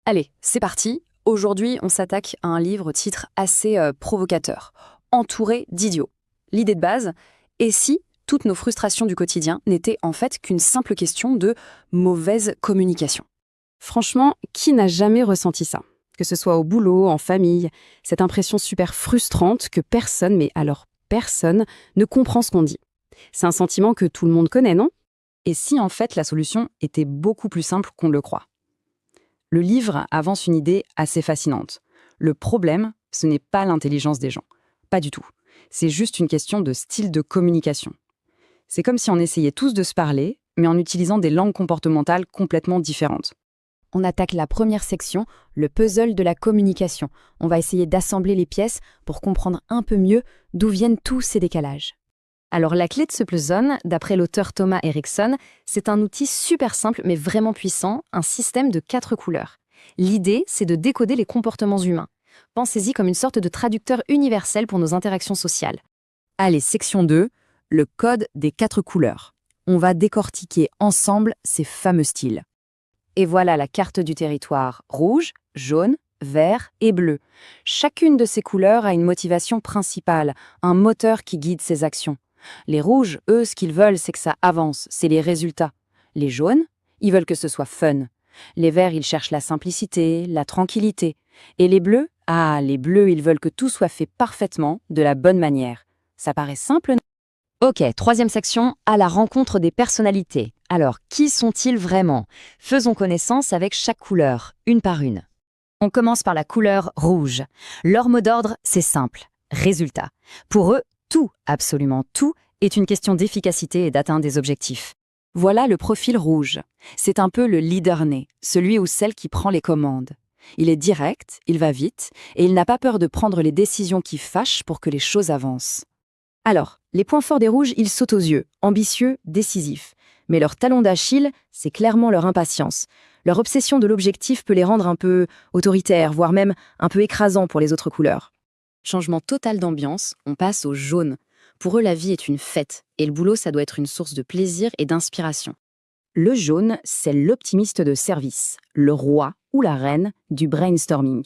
Allez, c'est parti. Aujourd'hui, on s'attaque à un livre au titre assez provocateur, Entouré d'idiots. L'idée de base, et si toutes nos frustrations du quotidien n'étaient en fait qu'une simple question de mauvaise communication? Franchement, qui n'a jamais ressenti ça? Que ce soit au boulot, en famille, cette impression super frustrante que personne, mais alors personne, ne comprend ce qu'on dit. C'est un sentiment que tout le monde connaît, non? Et si en fait la solution était beaucoup plus simple qu'on le croit? Le livre avance une idée assez fascinante. Le problème, ce n'est pas l'intelligence des gens. Pas du tout. C'est juste une question de style de communication. C'est comme si on essayait tous de se parler, mais en utilisant des langues comportementales complètement différentes. On attaque la première section, le puzzle de la communication. On va essayer d'assembler les pièces pour comprendre un peu mieux d'où viennent tous ces décalages. Alors la clé de ce puzzle, d'après l'auteur Thomas Erikson, c'est un outil super simple mais vraiment puissant, un système de 4 couleurs. L'idée, c'est de décoder les comportements humains. Pensez-y comme une sorte de traducteur universel pour nos interactions sociales. Allez, section 2, le code des 4 couleurs. On va décortiquer ensemble ces fameux styles. Et voilà la carte du territoire, rouge, jaune, vert et bleu. Chacune de ces couleurs a une motivation principale, un moteur qui guide ses actions. Les rouges, eux, ce qu'ils veulent, c'est que ça avance, c'est les résultats. Les jaunes, ils veulent que ce soit fun. Les verts, ils cherchent la simplicité, la tranquillité. Et les bleus, les bleus, ils veulent que tout soit fait parfaitement, de la bonne manière. Ça paraît simple, non? Ok, troisième section, à la rencontre des personnalités. Alors, qui sont-ils vraiment? Faisons connaissance avec chaque couleur, une par une. On commence par la couleur rouge. Leur mot d'ordre, c'est simple. Résultat. Pour eux, tout, absolument tout, est une question d'efficacité et d'atteinte des objectifs. Voilà le profil rouge. C'est un peu le leader né, celui ou celle qui prend les commandes. Il est direct, il va vite, et il n'a pas peur de prendre les décisions qui fâchent pour que les choses avancent. Alors, les points forts des rouges, ils sautent aux yeux, ambitieux, décisifs. Mais leur talon d'Achille, c'est clairement leur impatience. Leur obsession de l'objectif peut les rendre un peu autoritaires, voire même un peu écrasants pour les autres couleurs. Changement total d'ambiance, on passe au jaune. Pour eux, la vie est une fête, et le boulot, ça doit être une source de plaisir et d'inspiration. Le jaune, c'est l'optimiste de service, le roi ou la reine du brainstorming.